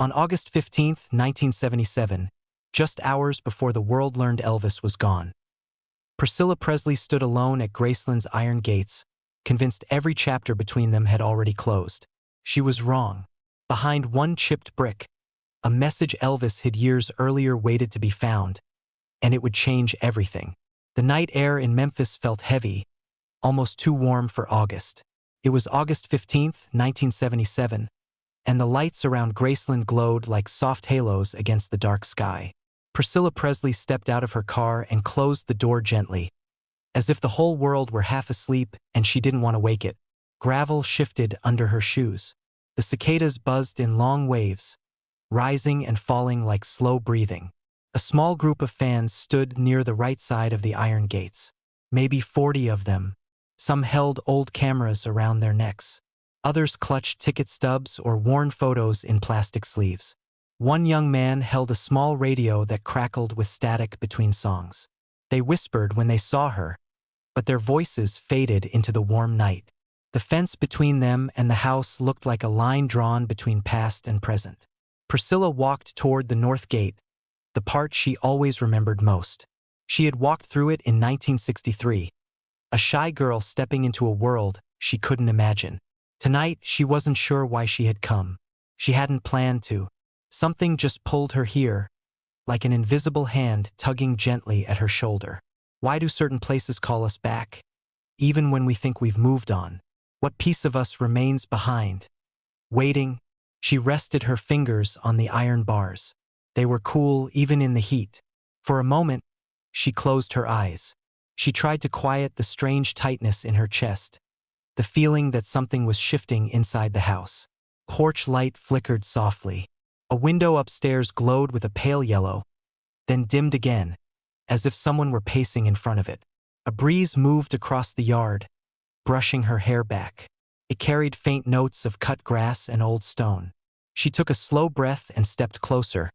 On August 15, 1977, just hours before the world learned Elvis was gone, Priscilla Presley stood alone at Graceland's iron gates, convinced every chapter between them had already closed. She was wrong. Behind one chipped brick, a message Elvis had years earlier waited to be found, and it would change everything. The night air in Memphis felt heavy, almost too warm for August. It was August 15, 1977, and the lights around Graceland glowed like soft halos against the dark sky. Priscilla Presley stepped out of her car and closed the door gently, as if the whole world were half asleep and she didn't want to wake it. Gravel shifted under her shoes. The cicadas buzzed in long waves, rising and falling like slow breathing. A small group of fans stood near the right side of the iron gates. Maybe 40 of them. Some held old cameras around their necks. Others clutched ticket stubs or worn photos in plastic sleeves. One young man held a small radio that crackled with static between songs. They whispered when they saw her, but their voices faded into the warm night. The fence between them and the house looked like a line drawn between past and present. Priscilla walked toward the north gate, the part she always remembered most. She had walked through it in 1963, a shy girl stepping into a world she couldn't imagine. Tonight, she wasn't sure why she had come. She hadn't planned to. Something just pulled her here, like an invisible hand tugging gently at her shoulder. Why do certain places call us back, even when we think we've moved on? What piece of us remains behind? Waiting, she rested her fingers on the iron bars. They were cool even in the heat. For a moment, she closed her eyes. She tried to quiet the strange tightness in her chest, the feeling that something was shifting inside the house. Porch light flickered softly. A window upstairs glowed with a pale yellow, then dimmed again, as if someone were pacing in front of it. A breeze moved across the yard, brushing her hair back. It carried faint notes of cut grass and old stone. She took a slow breath and stepped closer,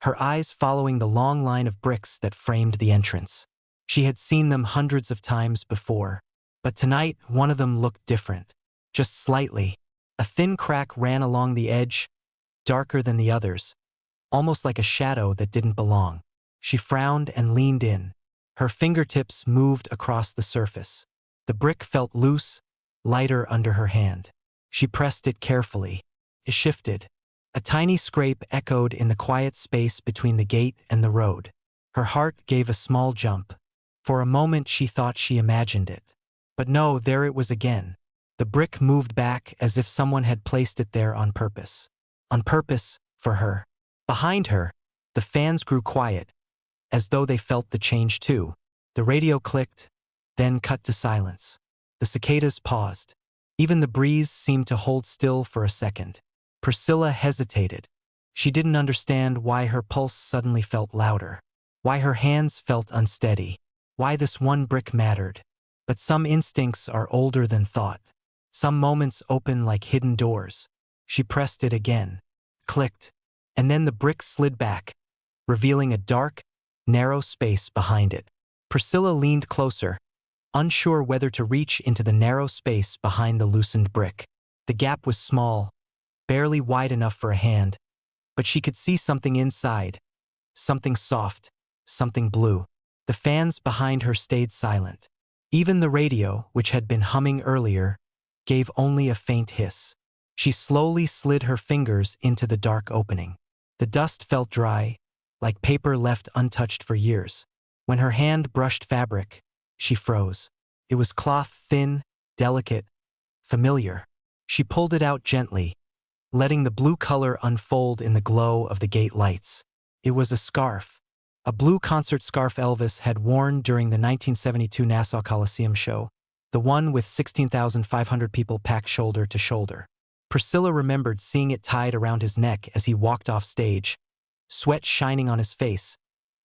her eyes following the long line of bricks that framed the entrance. She had seen them hundreds of times before, but tonight one of them looked different, just slightly. A thin crack ran along the edge, darker than the others, almost like a shadow that didn't belong. She frowned and leaned in. Her fingertips moved across the surface. The brick felt loose, lighter under her hand. She pressed it carefully. It shifted. A tiny scrape echoed in the quiet space between the gate and the road. Her heart gave a small jump. For a moment she thought she imagined it. But no, there it was again. The brick moved back as if someone had placed it there on purpose. On purpose, for her. Behind her, the fans grew quiet, as though they felt the change too. The radio clicked, then cut to silence. The cicadas paused. Even the breeze seemed to hold still for a second. Priscilla hesitated. She didn't understand why her pulse suddenly felt louder, why her hands felt unsteady, why this one brick mattered. But some instincts are older than thought. Some moments open like hidden doors. She pressed it again, clicked, and then the brick slid back, revealing a dark, narrow space behind it. Priscilla leaned closer, unsure whether to reach into the narrow space behind the loosened brick. The gap was small, barely wide enough for a hand, but she could see something inside, something soft, something blue. The fans behind her stayed silent. Even the radio, which had been humming earlier, gave only a faint hiss. She slowly slid her fingers into the dark opening. The dust felt dry, like paper left untouched for years. When her hand brushed fabric, she froze. It was cloth, thin, delicate, familiar. She pulled it out gently, letting the blue color unfold in the glow of the gate lights. It was a scarf, a blue concert scarf Elvis had worn during the 1972 Nassau Coliseum show, the one with 16,500 people packed shoulder to shoulder. Priscilla remembered seeing it tied around his neck as he walked off stage, sweat shining on his face,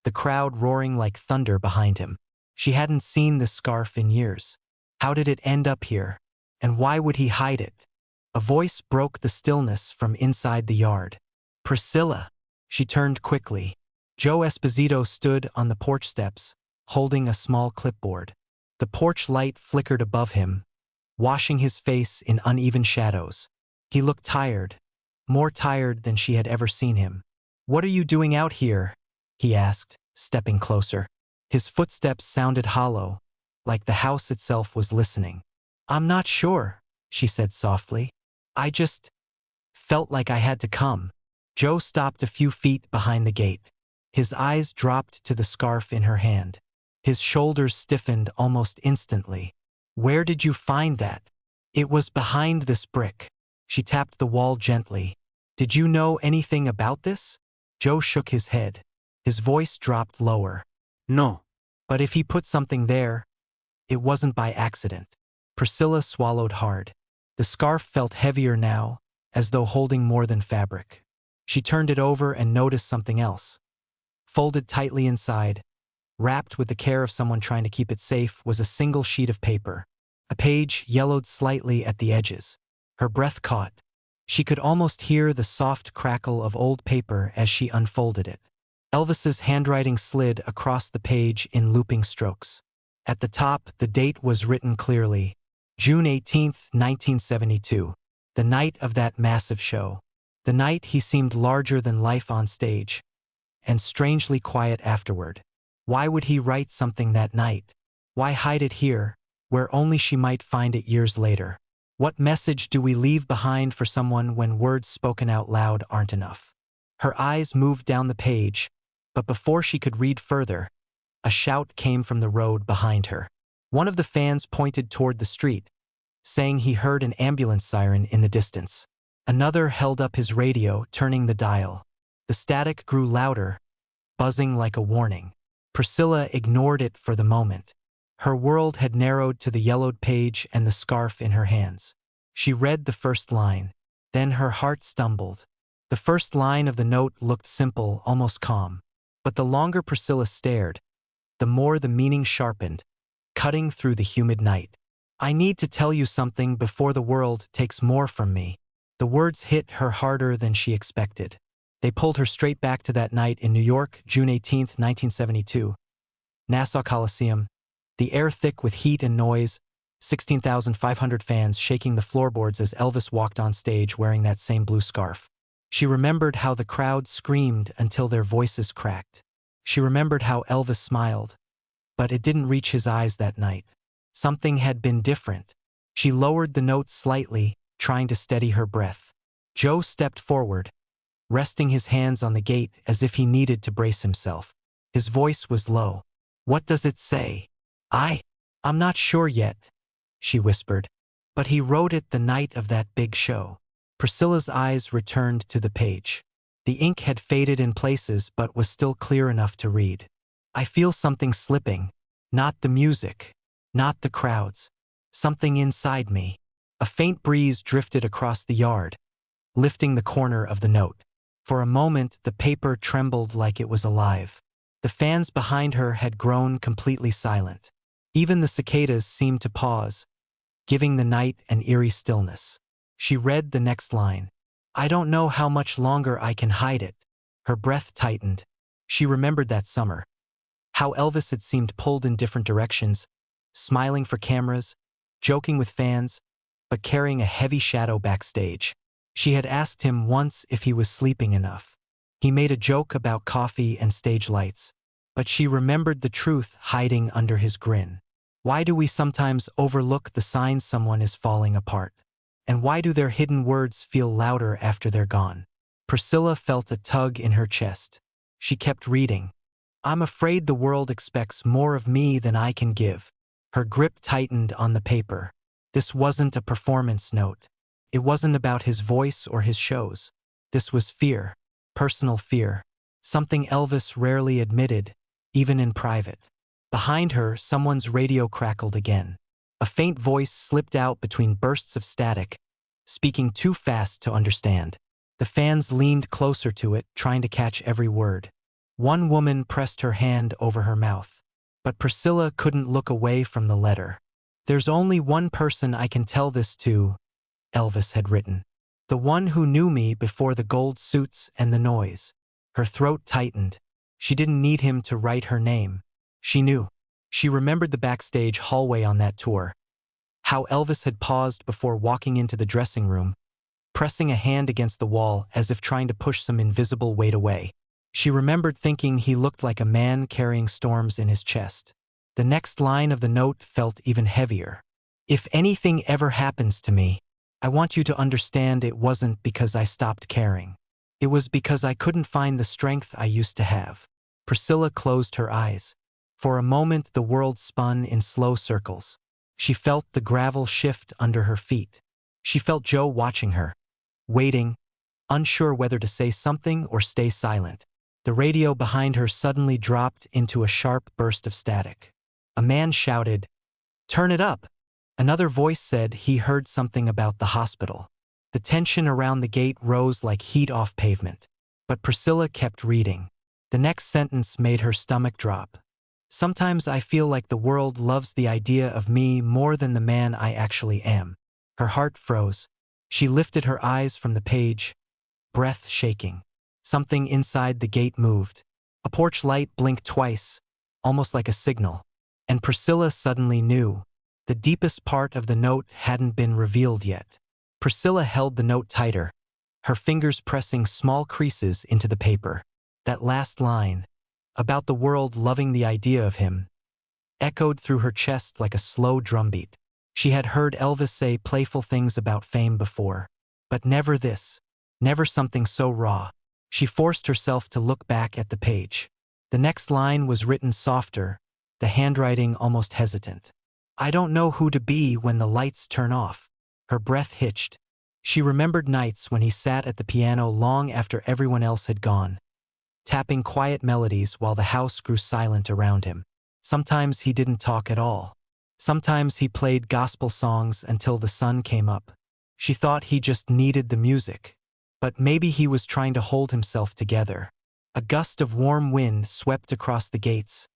the crowd roaring like thunder behind him. She hadn't seen this scarf in years. How did it end up here? And why would he hide it? A voice broke the stillness from inside the yard. Priscilla! She turned quickly. Joe Esposito stood on the porch steps, holding a small clipboard. The porch light flickered above him, washing his face in uneven shadows. He looked tired, more tired than she had ever seen him. "What are you doing out here?" he asked, stepping closer. His footsteps sounded hollow, like the house itself was listening. "I'm not sure," she said softly. "I just felt like I had to come." Joe stopped a few feet behind the gate. His eyes dropped to the scarf in her hand. His shoulders stiffened almost instantly. "Where did you find that?" "It was behind this brick." She tapped the wall gently. "Did you know anything about this?" Joe shook his head. His voice dropped lower. No. "But if he put something there, it wasn't by accident." Priscilla swallowed hard. The scarf felt heavier now, as though holding more than fabric. She turned it over and noticed something else. Folded tightly inside, wrapped with the care of someone trying to keep it safe, was a single sheet of paper. A page yellowed slightly at the edges. Her breath caught. She could almost hear the soft crackle of old paper as she unfolded it. Elvis's handwriting slid across the page in looping strokes. At the top, the date was written clearly: June 18, 1972, the night of that massive show. The night he seemed larger than life on stage, and strangely quiet afterward. Why would he write something that night? Why hide it here, where only she might find it years later? What message do we leave behind for someone when words spoken out loud aren't enough? Her eyes moved down the page, but before she could read further, a shout came from the road behind her. One of the fans pointed toward the street, saying he heard an ambulance siren in the distance. Another held up his radio, turning the dial. The static grew louder, buzzing like a warning. Priscilla ignored it for the moment. Her world had narrowed to the yellowed page and the scarf in her hands. She read the first line. Then her heart stumbled. The first line of the note looked simple, almost calm. But the longer Priscilla stared, the more the meaning sharpened, cutting through the humid night. "I need to tell you something before the world takes more from me." The words hit her harder than she expected. They pulled her straight back to that night in New York, June 18, 1972. Nassau Coliseum, the air thick with heat and noise, 16,500 fans shaking the floorboards as Elvis walked on stage wearing that same blue scarf. She remembered how the crowd screamed until their voices cracked. She remembered how Elvis smiled, but it didn't reach his eyes that night. Something had been different. She lowered the note slightly, trying to steady her breath. Joe stepped forward, resting his hands on the gate as if he needed to brace himself. His voice was low. "What does it say?" I'm not sure yet," she whispered. "But he wrote it the night of that big show." Priscilla's eyes returned to the page. The ink had faded in places but was still clear enough to read. "I feel something slipping. Not the music. Not the crowds. Something inside me." A faint breeze drifted across the yard, lifting the corner of the note. For a moment, the paper trembled like it was alive. The fans behind her had grown completely silent. Even the cicadas seemed to pause, giving the night an eerie stillness. She read the next line. "I don't know how much longer I can hide it." Her breath tightened. She remembered that summer. How Elvis had seemed pulled in different directions, smiling for cameras, joking with fans, but carrying a heavy shadow backstage. She had asked him once if he was sleeping enough. He made a joke about coffee and stage lights, but she remembered the truth hiding under his grin. Why do we sometimes overlook the signs someone is falling apart? And why do their hidden words feel louder after they're gone? Priscilla felt a tug in her chest. She kept reading. "I'm afraid the world expects more of me than I can give." Her grip tightened on the paper. This wasn't a performance note. It wasn't about his voice or his shows. This was fear, personal fear, something Elvis rarely admitted, even in private. Behind her, someone's radio crackled again. A faint voice slipped out between bursts of static, speaking too fast to understand. The fans leaned closer to it, trying to catch every word. One woman pressed her hand over her mouth. But Priscilla couldn't look away from the letter. "There's only one person I can tell this to," Elvis had written. "The one who knew me before the gold suits and the noise." Her throat tightened. She didn't need him to write her name. She knew. She remembered the backstage hallway on that tour. How Elvis had paused before walking into the dressing room, pressing a hand against the wall as if trying to push some invisible weight away. She remembered thinking he looked like a man carrying storms in his chest. The next line of the note felt even heavier. If anything ever happens to me, I want you to understand it wasn't because I stopped caring. It was because I couldn't find the strength I used to have. Priscilla closed her eyes. For a moment the world spun in slow circles. She felt the gravel shift under her feet. She felt Joe watching her, waiting, unsure whether to say something or stay silent. The radio behind her suddenly dropped into a sharp burst of static. A man shouted, "Turn it up!" Another voice said he heard something about the hospital. The tension around the gate rose like heat off pavement. But Priscilla kept reading. The next sentence made her stomach drop. Sometimes I feel like the world loves the idea of me more than the man I actually am. Her heart froze. She lifted her eyes from the page, breath shaking. Something inside the gate moved. A porch light blinked twice, almost like a signal. And Priscilla suddenly knew. The deepest part of the note hadn't been revealed yet. Priscilla held the note tighter, her fingers pressing small creases into the paper. That last line, about the world loving the idea of him, echoed through her chest like a slow drumbeat. She had heard Elvis say playful things about fame before, but never this, never something so raw. She forced herself to look back at the page. The next line was written softer, the handwriting almost hesitant. I don't know who to be when the lights turn off. Her breath hitched. She remembered nights when he sat at the piano long after everyone else had gone, tapping quiet melodies while the house grew silent around him. Sometimes he didn't talk at all. Sometimes he played gospel songs until the sun came up. She thought he just needed the music. But maybe he was trying to hold himself together. A gust of warm wind swept across the gates,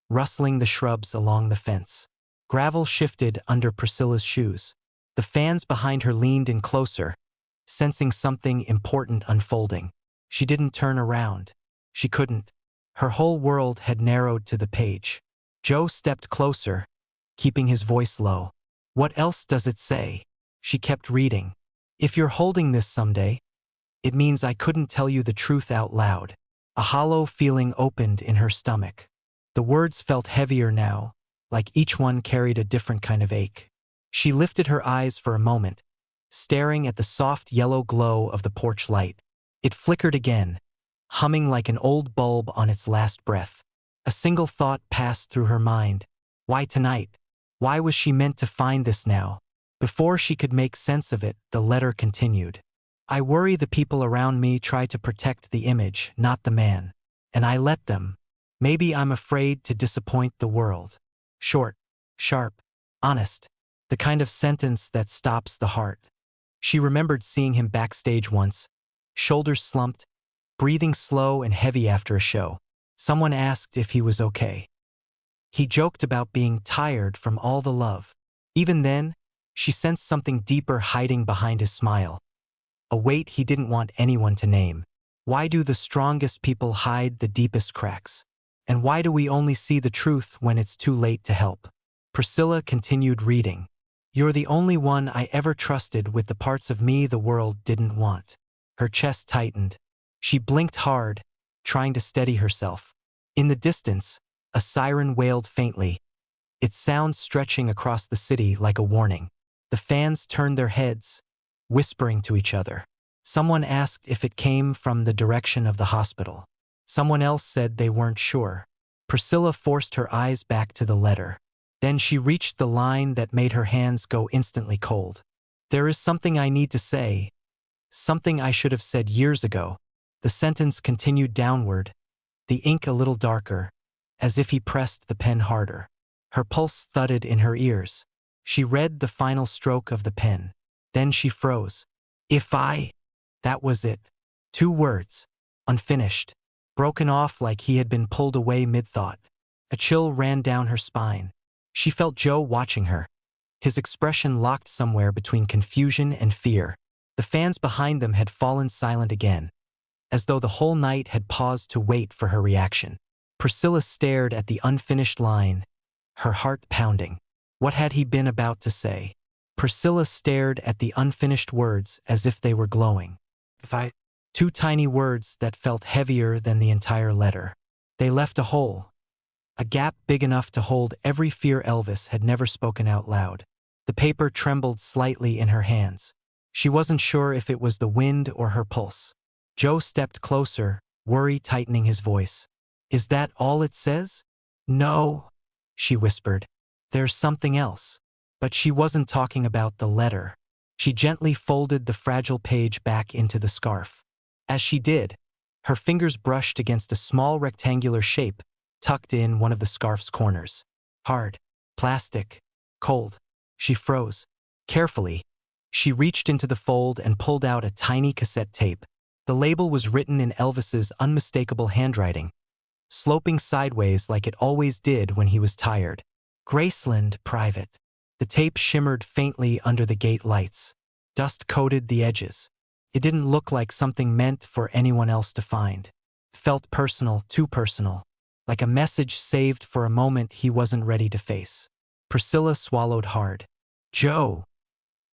rustling the shrubs along the fence. Gravel shifted under Priscilla's shoes. The fans behind her leaned in closer, sensing something important unfolding. She didn't turn around. She couldn't. Her whole world had narrowed to the page. Joe stepped closer, keeping his voice low. What else does it say? She kept reading. If you're holding this someday, it means I couldn't tell you the truth out loud. A hollow feeling opened in her stomach. The words felt heavier now, like each one carried a different kind of ache. She lifted her eyes for a moment, staring at the soft yellow glow of the porch light. It flickered again, humming like an old bulb on its last breath. A single thought passed through her mind. Why tonight? Why was she meant to find this now? Before she could make sense of it, the letter continued. I worry the people around me try to protect the image, not the man. And I let them. Maybe I'm afraid to disappoint the world. Short, sharp, honest. The kind of sentence that stops the heart. She remembered seeing him backstage once, shoulders slumped, breathing slow and heavy after a show. Someone asked if he was okay. He joked about being tired from all the love. Even then, she sensed something deeper hiding behind his smile. A weight he didn't want anyone to name. Why do the strongest people hide the deepest cracks? And why do we only see the truth when it's too late to help? Priscilla continued reading. You're the only one I ever trusted with the parts of me the world didn't want. Her chest tightened. She blinked hard, trying to steady herself. In the distance, a siren wailed faintly, its sound stretching across the city like a warning. The fans turned their heads, whispering to each other. Someone asked if it came from the direction of the hospital. Someone else said they weren't sure. Priscilla forced her eyes back to the letter. Then she reached the line that made her hands go instantly cold. There is something I need to say. Something I should have said years ago. The sentence continued downward, the ink a little darker, as if he pressed the pen harder. Her pulse thudded in her ears. She read the final stroke of the pen. Then she froze. That was it. 2 words. Unfinished. Broken off like he had been pulled away mid-thought. A chill ran down her spine. She felt Joe watching her, his expression locked somewhere between confusion and fear. The fans behind them had fallen silent again, as though the whole night had paused to wait for her reaction. Priscilla stared at the unfinished line, her heart pounding. What had he been about to say? Priscilla stared at the unfinished words as if they were glowing. Two tiny words that felt heavier than the entire letter. They left a hole, a gap big enough to hold every fear Elvis had never spoken out loud. The paper trembled slightly in her hands. She wasn't sure if it was the wind or her pulse. Joe stepped closer, worry tightening his voice. "Is that all it says?" "No," she whispered. "There's something else." But she wasn't talking about the letter. She gently folded the fragile page back into the scarf. As she did, her fingers brushed against a small rectangular shape tucked in one of the scarf's corners. Hard, plastic, cold. She froze. Carefully, she reached into the fold and pulled out a tiny cassette tape. The label was written in Elvis's unmistakable handwriting, sloping sideways like it always did when he was tired. Graceland, private. The tape shimmered faintly under the gate lights. Dust coated the edges. It didn't look like something meant for anyone else to find. It felt personal, too personal, like a message saved for a moment he wasn't ready to face. Priscilla swallowed hard. "Joe,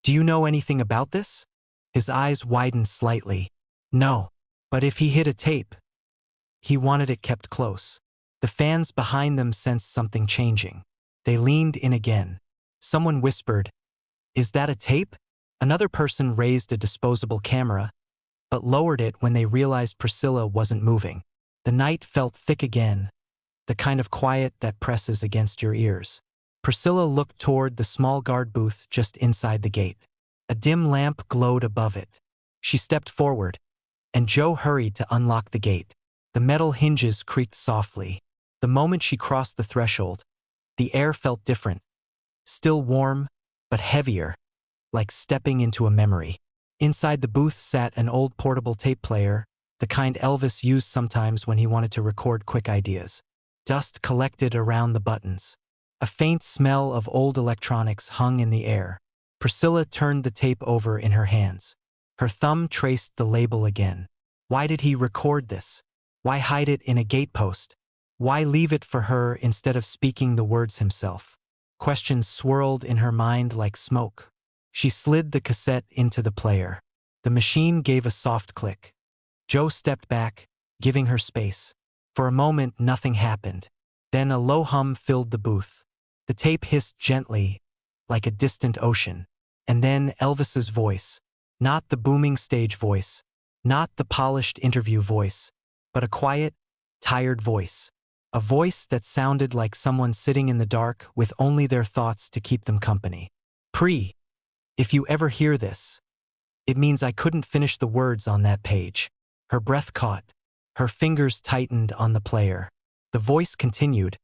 do you know anything about this?" His eyes widened slightly. "No, but if he hid a tape, he wanted it kept close." The fans behind them sensed something changing. They leaned in again. Someone whispered, "Is that a tape?" Another person raised a disposable camera, but lowered it when they realized Priscilla wasn't moving. The night felt thick again, the kind of quiet that presses against your ears. Priscilla looked toward the small guard booth just inside the gate. A dim lamp glowed above it. She stepped forward, and Joe hurried to unlock the gate. The metal hinges creaked softly. The moment she crossed the threshold, the air felt different, still warm, but heavier, like stepping into a memory. Inside the booth sat an old portable tape player, the kind Elvis used sometimes when he wanted to record quick ideas. Dust collected around the buttons. A faint smell of old electronics hung in the air. Priscilla turned the tape over in her hands. Her thumb traced the label again. Why did he record this? Why hide it in a gatepost? Why leave it for her instead of speaking the words himself? Questions swirled in her mind like smoke. She slid the cassette into the player. The machine gave a soft click. Joe stepped back, giving her space. For a moment, nothing happened. Then a low hum filled the booth. The tape hissed gently, like a distant ocean. And then Elvis's voice. Not the booming stage voice, not the polished interview voice, but a quiet, tired voice. A voice that sounded like someone sitting in the dark with only their thoughts to keep them company. If you ever hear this, it means I couldn't finish the words on that page." Her breath caught. Her fingers tightened on the player. The voice continued,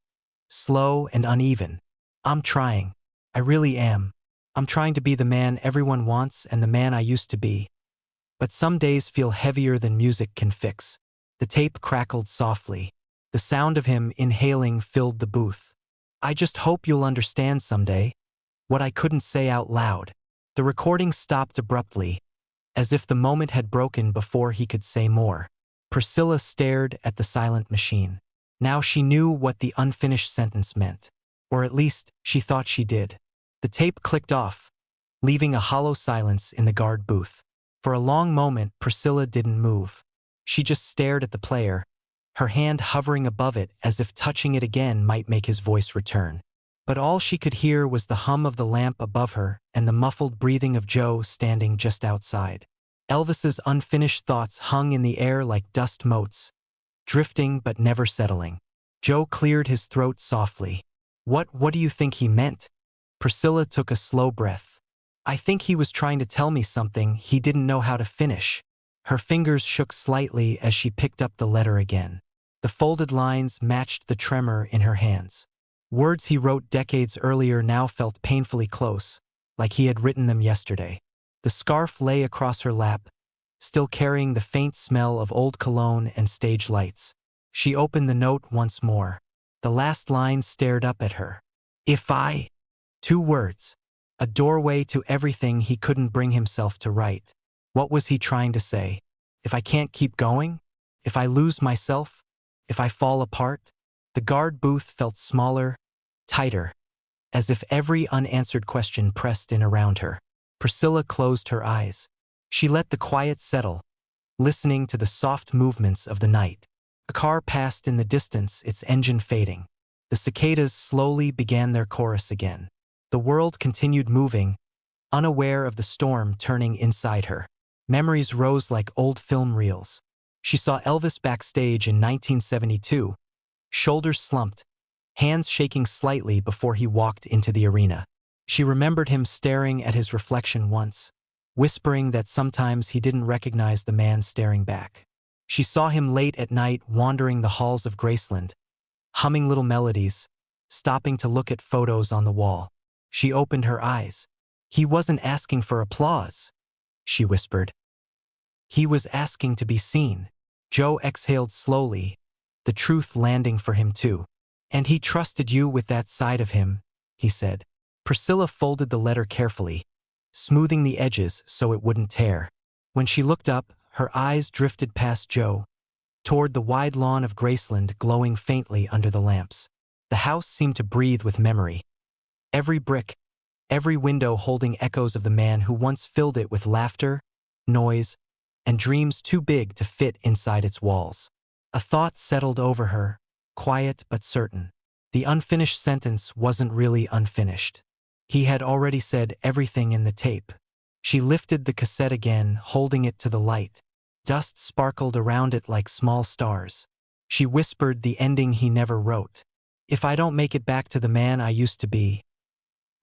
slow and uneven. "I'm trying. I really am. I'm trying to be the man everyone wants and the man I used to be. But some days feel heavier than music can fix." The tape crackled softly. The sound of him inhaling filled the booth. "I just hope you'll understand someday what I couldn't say out loud." The recording stopped abruptly, as if the moment had broken before he could say more. Priscilla stared at the silent machine. Now she knew what the unfinished sentence meant, or at least she thought she did. The tape clicked off, leaving a hollow silence in the guard booth. For a long moment, Priscilla didn't move. She just stared at the player, her hand hovering above it as if touching it again might make his voice return. But all she could hear was the hum of the lamp above her and the muffled breathing of Joe standing just outside. Elvis's unfinished thoughts hung in the air like dust motes, drifting but never settling. Joe cleared his throat softly. What do you think he meant?" Priscilla took a slow breath. "I think he was trying to tell me something he didn't know how to finish." Her fingers shook slightly as she picked up the letter again. The folded lines matched the tremor in her hands. Words he wrote decades earlier now felt painfully close, like he had written them yesterday. The scarf lay across her lap, still carrying the faint smell of old cologne and stage lights. She opened the note once more. The last line stared up at her. "If I..." 2 words. A doorway to everything he couldn't bring himself to write. What was he trying to say? If I can't keep going? If I lose myself? If I fall apart? The guard booth felt smaller, tighter, as if every unanswered question pressed in around her. Priscilla closed her eyes. She let the quiet settle, listening to the soft movements of the night. A car passed in the distance, its engine fading. The cicadas slowly began their chorus again. The world continued moving, unaware of the storm turning inside her. Memories rose like old film reels. She saw Elvis backstage in 1972, shoulders slumped, hands shaking slightly before he walked into the arena. She remembered him staring at his reflection once, whispering that sometimes he didn't recognize the man staring back. She saw him late at night wandering the halls of Graceland, humming little melodies, stopping to look at photos on the wall. She opened her eyes. He wasn't asking for applause, she whispered. He was asking to be seen. Joe exhaled slowly, the truth landing for him too. And he trusted you with that side of him, he said. Priscilla folded the letter carefully, smoothing the edges so it wouldn't tear. When she looked up, her eyes drifted past Joe, toward the wide lawn of Graceland glowing faintly under the lamps. The house seemed to breathe with memory. Every brick, every window holding echoes of the man who once filled it with laughter, noise, and dreams too big to fit inside its walls. A thought settled over her, quiet but certain. The unfinished sentence wasn't really unfinished. He had already said everything in the tape. She lifted the cassette again, holding it to the light. Dust sparkled around it like small stars. She whispered the ending he never wrote. If I don't make it back to the man I used to be,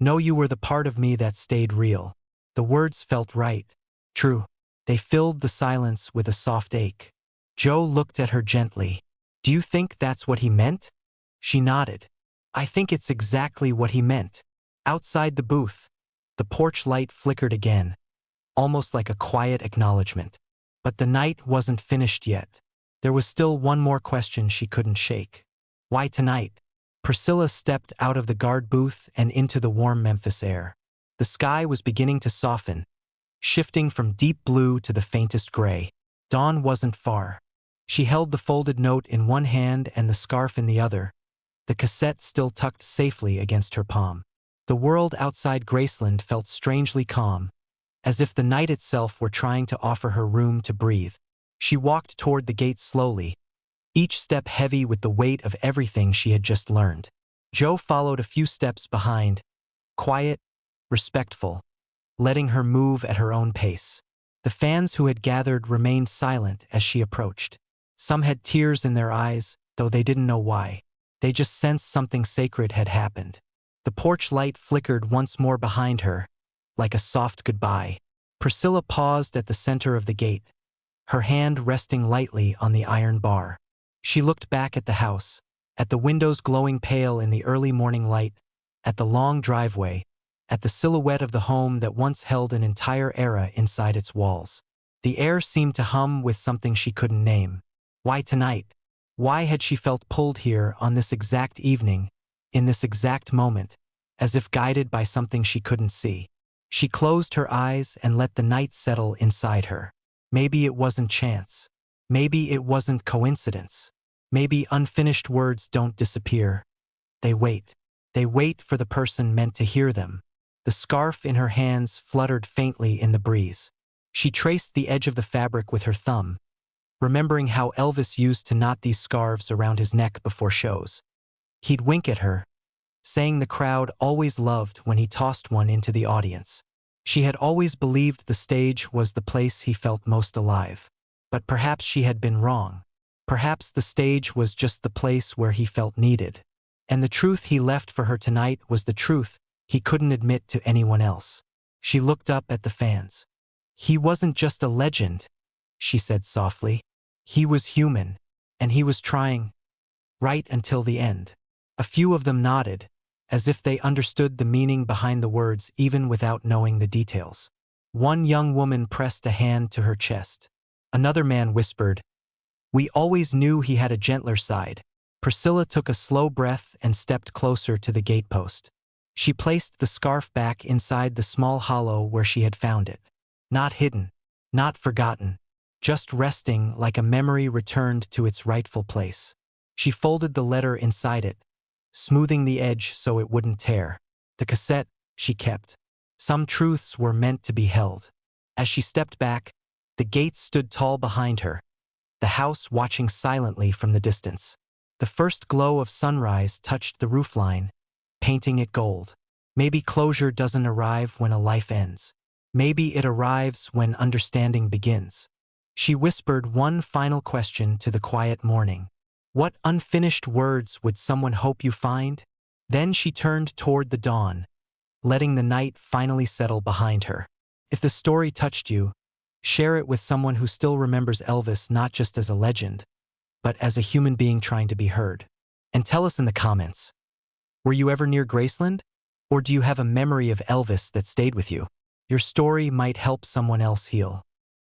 know you were the part of me that stayed real. The words felt right, true. They filled the silence with a soft ache. Joe looked at her gently. Do you think that's what he meant? She nodded. I think it's exactly what he meant. Outside the booth, the porch light flickered again, almost like a quiet acknowledgement. But the night wasn't finished yet. There was still one more question she couldn't shake. Why tonight? Priscilla stepped out of the guard booth and into the warm Memphis air. The sky was beginning to soften, shifting from deep blue to the faintest gray. Dawn wasn't far. She held the folded note in one hand and the scarf in the other, the cassette still tucked safely against her palm. The world outside Graceland felt strangely calm, as if the night itself were trying to offer her room to breathe. She walked toward the gate slowly, each step heavy with the weight of everything she had just learned. Joe followed a few steps behind, quiet, respectful, letting her move at her own pace. The fans who had gathered remained silent as she approached. Some had tears in their eyes, though they didn't know why. They just sensed something sacred had happened. The porch light flickered once more behind her, like a soft goodbye. Priscilla paused at the center of the gate, her hand resting lightly on the iron bar. She looked back at the house, at the windows glowing pale in the early morning light, at the long driveway, at the silhouette of the home that once held an entire era inside its walls. The air seemed to hum with something she couldn't name. Why tonight? Why had she felt pulled here on this exact evening, in this exact moment, as if guided by something she couldn't see? She closed her eyes and let the night settle inside her. Maybe it wasn't chance. Maybe it wasn't coincidence. Maybe unfinished words don't disappear. They wait. They wait for the person meant to hear them. The scarf in her hands fluttered faintly in the breeze. She traced the edge of the fabric with her thumb, remembering how Elvis used to knot these scarves around his neck before shows. He'd wink at her, saying the crowd always loved when he tossed one into the audience. She had always believed the stage was the place he felt most alive. But perhaps she had been wrong. Perhaps the stage was just the place where he felt needed. And the truth he left for her tonight was the truth he couldn't admit to anyone else. She looked up at the fans. He wasn't just a legend, she said softly. He was human, and he was trying, right until the end. A few of them nodded, as if they understood the meaning behind the words even without knowing the details. One young woman pressed a hand to her chest. Another man whispered, "We always knew he had a gentler side." Priscilla took a slow breath and stepped closer to the gatepost. She placed the scarf back inside the small hollow where she had found it. Not hidden, not forgotten, just resting like a memory returned to its rightful place. She folded the letter inside it, smoothing the edge so it wouldn't tear. The cassette she kept. Some truths were meant to be held. As she stepped back, the gates stood tall behind her, the house watching silently from the distance. The first glow of sunrise touched the roofline, painting it gold. Maybe closure doesn't arrive when a life ends. Maybe it arrives when understanding begins. She whispered one final question to the quiet morning. What unfinished words would someone hope you find? Then she turned toward the dawn, letting the night finally settle behind her. If the story touched you, share it with someone who still remembers Elvis not just as a legend, but as a human being trying to be heard. And tell us in the comments, were you ever near Graceland? Or do you have a memory of Elvis that stayed with you? Your story might help someone else heal.